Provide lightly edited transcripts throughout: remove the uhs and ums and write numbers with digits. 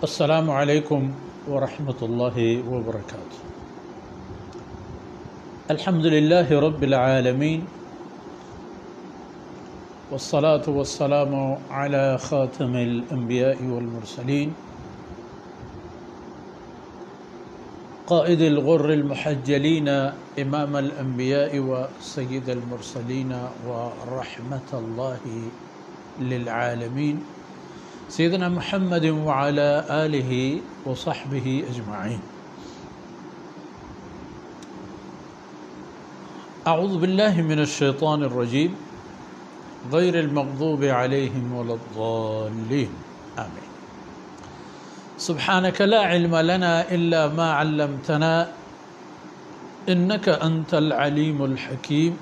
السلام علیکم ورحمۃ اللہ وبرکاتہ۔ الحمد للہ رب العالمین والصلاة والسلام علی خاتم الانبیاء والمرسلین قائد الغر المحجلین امام الانبیاء وسید المرسلین ورحمۃ اللہ للعالمین سیدنا محمد وعلى آلہ وصحبہ اجمعین۔ اعوذ باللہ من الشیطان الرجیم غیر المغضوب علیہم ولا الضالین آمین۔ سبحانک لا علم لنا الا ما علمتنا انک انت العلیم الحکیم۔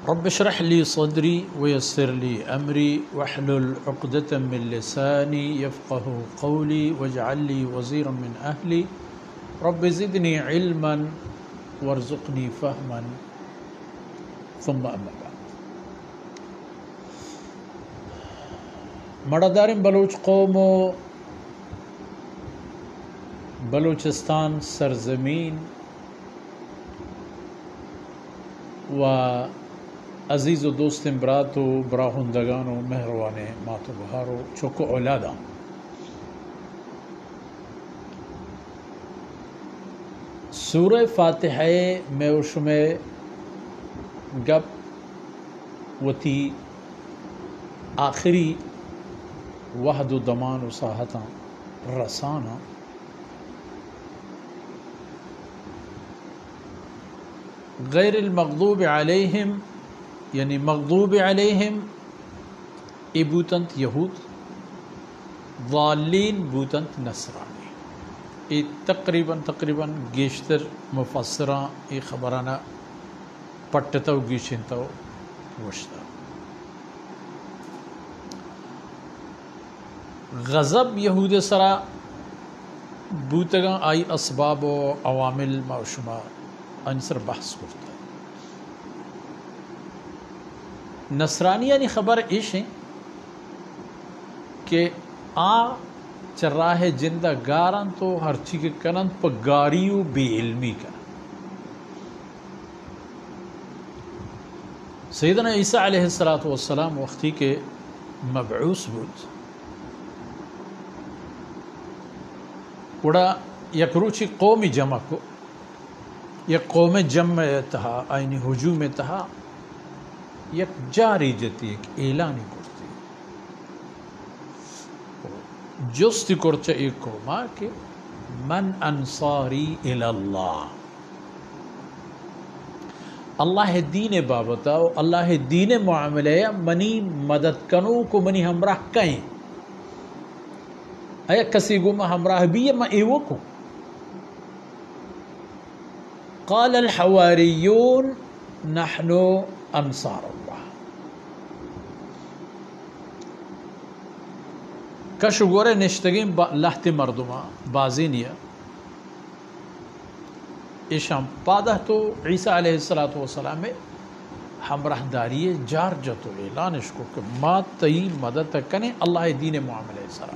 رب اشرح لي صدري ويسر لي أمري واحلل عقدة من لساني يفقه قولي واجعل لي وزيرا من أهلي رب زدني علما وارزقني فهما ثم أما بعد۔ مردارم بلوچ قوم و بلوچستان سرزمین و عزیز و دوست برات و براہندگان و مہروان مات و بہار و چوکو اولادا، سورہ فاتحہ میں وشم گپ وتی آخری وحد و دمان و ساحتاں رسانا غیر المغضوب علیہم یعنی مغضوب علیہم ای بوتنت یہود، ضالین بوتنت نصرانی۔ ای تقریباً گیشتر مفسراں ای خبرانا پٹتو گیشنتو وشتا۔ غضب یہود سرا بوتگاں آئی اسباب و عوامل معشمہ انسر بحث کرتا۔ نصرانیانی خبر ایش ہیں کہ چراہ جندہ گارن تو ہر چیز کنن پا گاریو بے علمی کا۔ سیدنا عیسیٰ علیہ السلام وقتی کے مبعوث بود وڑا یک روچی قومی جمع کو، یک قوم جمع تہا آئینی ہجوم تہا یک جاری جتی ایک اعلانی کرتی جستی کرچا ایک قوما کہ من انصاری الاللہ، اللہ دین بابتا و اللہ دین معاملہ منی مدد کنو کو منی ہمراہ کہیں ایا کسی گو ما ہمراہ بھی ما ایوو کو۔ قال الحواریون نحن انصار اللہ۔ کشو گورے نشتگیم لحت مردمہ بازینیا ایشام پادہ تو عیسیٰ علیہ السلام میں ہمراہ داری جار جتو اعلانش کو کہ ما تی مدد کنے اللہ دین معاملہ سرا،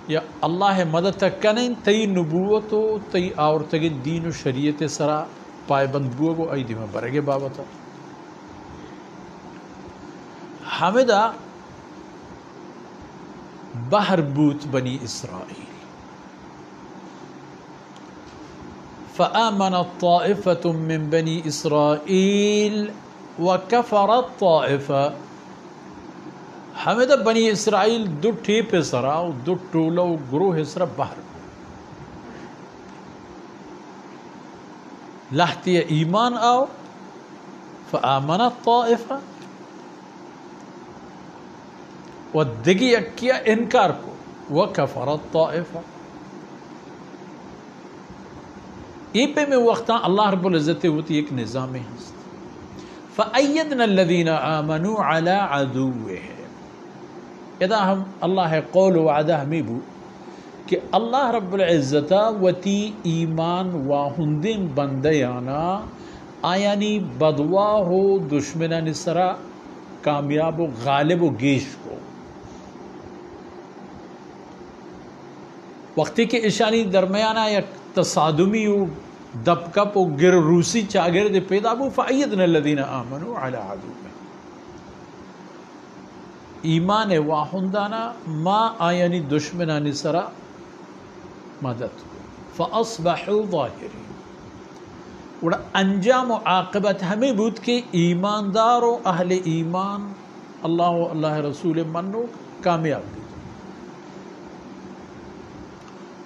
یا اللہ مدد کنے تی نبوت و تی آورتگی دین و شریعت سرا پائبند بوگو ایدی میں برگے بابتا۔ حمدہ بحر بوت بنی اسرائیل، فآمنت طائفة من بنی اسرائیل وکفرت طائفة۔ حمدہ بنی اسرائیل دو ٹھیپ سرا و دو ٹولو گروہ سرا بحر لحتی ایمان آو فآمنت طائفہ و دگی اکیا انکار کو وکفرت طائفہ۔ ای پہ میں وقتا اللہ رب العزت ہوتی ایک نظام ہست فأیدنا الذین آمنوا علی عدوهم۔ ادا ہم اللہ قول وعدہ ہمیں بو کہ اللہ رب العزت وتی ایمان واہندین بندیانا آیانی بدوا ہو دشمنان سرا کامیاب و غالب و گیش کو وقتی کہ اشانی درمیانہ یک تصادمی و دب کپ و گر روسی چاگرد پیدا بو فَأَيَّدْنَا الَّذِينَ آمَنُوا عَلَىٰ عَدُوِّهِمْ ایمان واہندانا ما آیانی دشمنانی سرا مدد فَأَصْبَحُوا ظَاهِرِينَ وڑا انجام و عاقبت ہمیں بود کہ ایماندار و اہل ایمان اللہ و اللہ رسول منو کامیاب بھی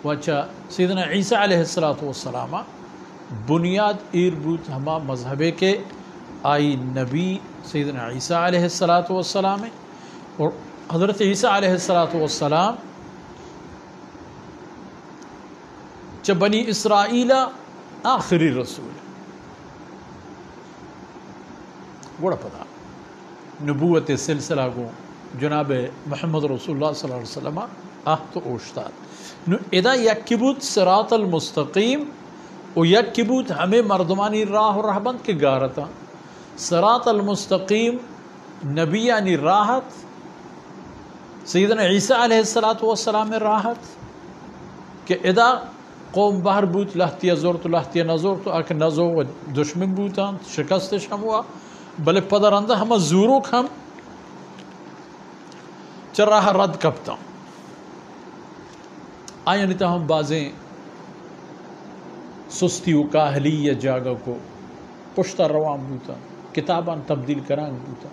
وچا سیدنا عیسیٰ علیہ السلام بنیاد ایر بود ہما مذہبے کے آئی نبی سیدنا عیسیٰ علیہ السلام اور حضرت عیسیٰ علیہ السلام چا بنی اسرائیل آخری رسول گوڑا پتا نبوت سلسلہ گو جناب محمد رسول اللہ صلی اللہ علیہ وسلم آہت و اوشتاد نو ادا یکی بود صراط المستقیم و یکی بود ہمیں مردمانی راہ و رہبند کے گارتا صراط المستقیم نبیانی راحت سیدنا عیسیٰ علیہ السلام راحت کہ ادا قوم بہر بود لہتی زورت لہتی نزورت اک نزو و دشمن بوتان شکستش ہم ہوا بلے پدرندہ ہم زورو کھم چراہ رد کپتا آئینی تا ہم بازیں سستی و کاہلی یا جاگا کو پشتا روان بوتا کتابان تبدیل کران بوتا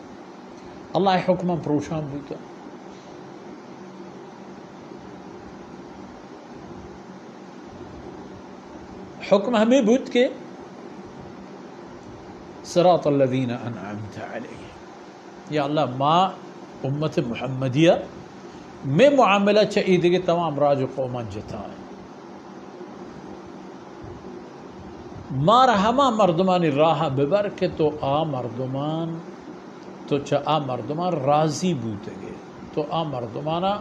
اللہ حکمان پروشان بوتا حکم ہمیں بود کے صراط الذین انعمت علیہ یا اللہ ما امت محمدیہ میں معاملہ چاہیے دے تمام راج و قومان جتا ہے مارا ہما مردمانی راہ ببر کے تو آ مردمان تو چا آ مردمان راضی بوتے گے تو آ مردمانا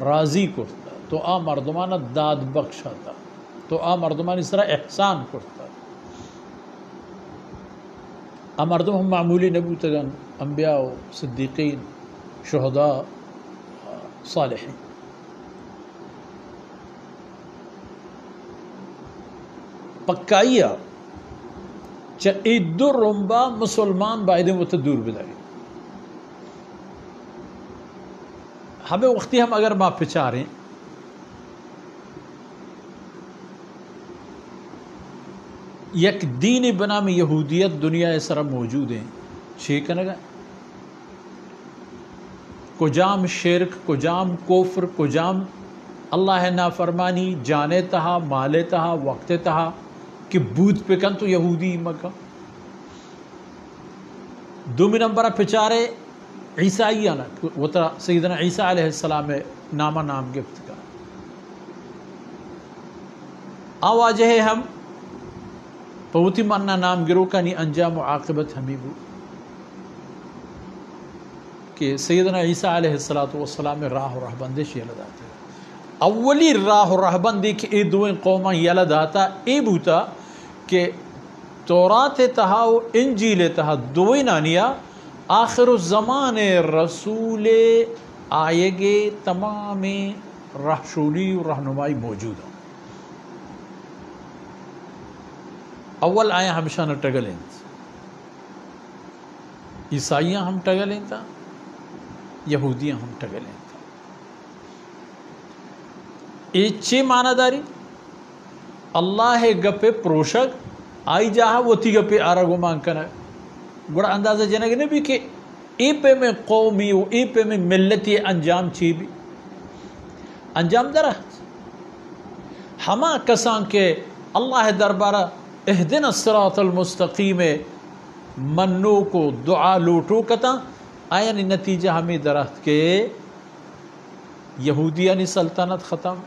راضی کرتا تو آ مردمانا داد بخشاتا تو آ مردمانی سرا احسان کرتا آ مردم ہم معمولی نبوتگن انبیاء و صدیقین شہداء صالحین پکائیا چا ایدو رنبا مسلمان بائدیں وہ تدور بدائی ہمیں وقتی ہم اگر ما پچاریں یک دین بنام یہودیت دنیا سرا موجود ہیں شیکنگا کجام شرک کجام کفر کجام اللہ نافرمانی جانے تہا مالے تہا وقت تہا کہ بود پکن تو یہودی مکہ دومی نمبرہ پچارے عیسائیانا وہ ترہ سیدنا عیسیٰ علیہ السلام نامہ نام گفت کا آواجہ ہم پوتی مننا نام گرو کا نی انجام و عاقبت ہمیں بود کہ سیدنا عیسیٰ علیہ السلام راہ و رہبندش یلد آتا ہے اولی راہ و رہبندی کہ ای دوئیں قوماں یلد آتا ای بوتا کہ تورات تہا و انجیل تہا دوئیں نانیا آخر الزمان رسول آئے گے تمام رہشولی و رہنمائی موجود ہیں اول آیا ہمیشہ نہ ٹگلیں عیسائیاں ہم ٹگلیں تا یہودیاں ہم ٹگلیں تا ایچے معنی داری اللہ گپے پروشک آئی جاہا وہ تی گپے آرگو مان کنا گوڑا اندازہ جنگ نبی کہ ای پہ میں قومی و ای پہ میں ملتی انجام چی بھی انجام درخت ہما کسان کے اللہ دربارہ اہدنا الصراط المستقیم منو کو دعا لوٹو کتا آئین نتیجہ ہمیں درخت کے یہودیانی سلطنت ختم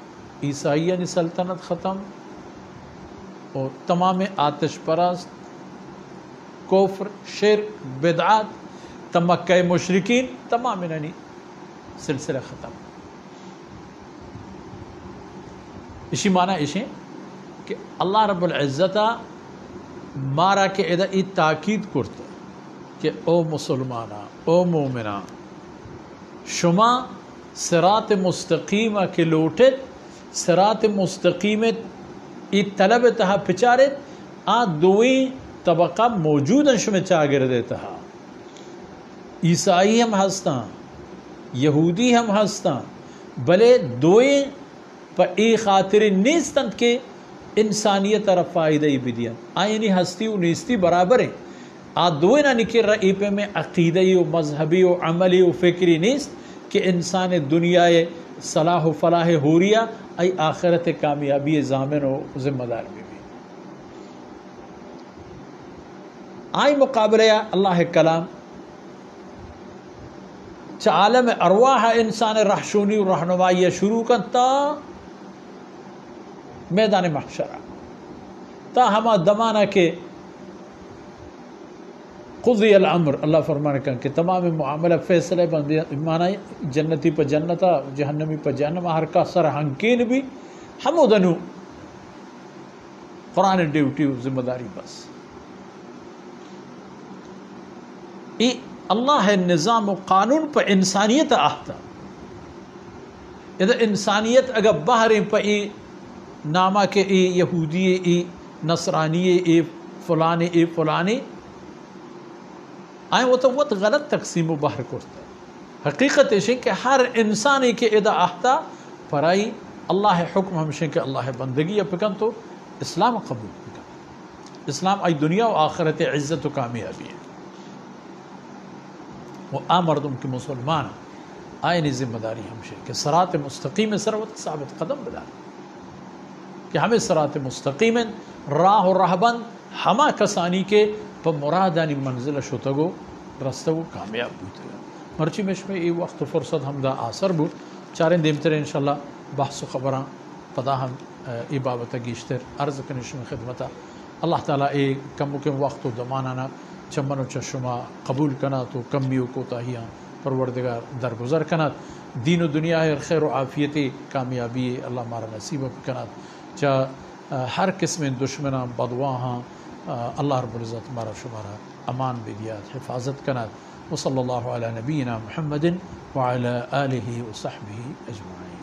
عیسائیانی سلطنت ختم اور تمام آتش پرست کفر شرک بدعات تمکہ مشرکین تمام انہی سلسلہ ختم اسی معنی اسی کہ اللہ رب العزتہ مارا کے ادھا ای تاکید کرتا کہ او مسلمانہ او مومنہ شما صراط مستقیمہ کے لوٹت صراط مستقیمت ای طلب تہا پچارت آ دوئی طبقہ موجود شمی چاگردے تہا عیسائی ہم ہستاں یہودی ہم ہستاں بلے دوئی پا ای خاطر نیستند کے انسانیت طرف فائدہ بدیاں آئینی ہستی و نیستی برابر ہیں آ دوئی نہ نکر رئی پہ میں عقیدی و مذہبی و عملی و فکری نیست کہ انسان دنیا صلاح و فلاح حوریہ ای آخرت کامیابی ضامن و ذمہ دار بھی آئی مقابلہ اللہ کلام چا عالم ارواح انسان رحشونی و رہنمائی شروع کرتا میدان محشرہ تا ہما دمانہ کے قضی الامر اللہ فرمانے کہ تمام معاملہ فیصلے بندی معنی جنتی پہ جنتا جہنمی پہ جہنم ہر کا سر ہنکین بھی ہمو دنو قرآن ڈیوٹی و ذمہ داری بس ای اللہ نظام و قانون پہ انسانیت آہتا اذا انسانیت اگر باہریں پہ ای نامہ کے ای یہودی ای نصرانی ای فلانی ای فلانی آئیں وہ تو وقت غلط تقسیم و باہر کرتا ہے حقیقت ہے کہ ہر انسانی کے ادا آہتا پرائی اللہ حکم ہمشہ کہ اللہ بندگی پکن تو اسلام قبول پکن اسلام ای دنیا و آخرت عزت و کامیابی ہے وہ مردم کے مسلمان آئینی ذمہ داری ہمشہ کہ صراط مستقیم سروت ثابت قدم بدا کہ ہمیں صراط مستقیم راہ و راہبند ہما کسانی کے پا مرادانی منزل شتگو رستگو کامیاب بودتا مرچی میں ای وقت فرصت ہم دا آثر بود چاریں دیمتر انشاءاللہ بحث و خبران پدا ہم ای بابتا گیشتر عرض کنشم خدمتا اللہ تعالیٰ ای کم و کم وقت و دمانانا چمن و چشمہ قبول کنات و کمی و کوتاہیاں پروردگار درگزر کنات دین و دنیا خیر و عافیتی کامیابی اللہ مارا نصیب کنات چا ہر قسم دشمناں بدواہاں اللہ رب العزت مارا شمارا امان بدیات حفاظت کنات وصلی اللہ علی نبینا محمد وعلی آلہ وصحبہ اجمعین.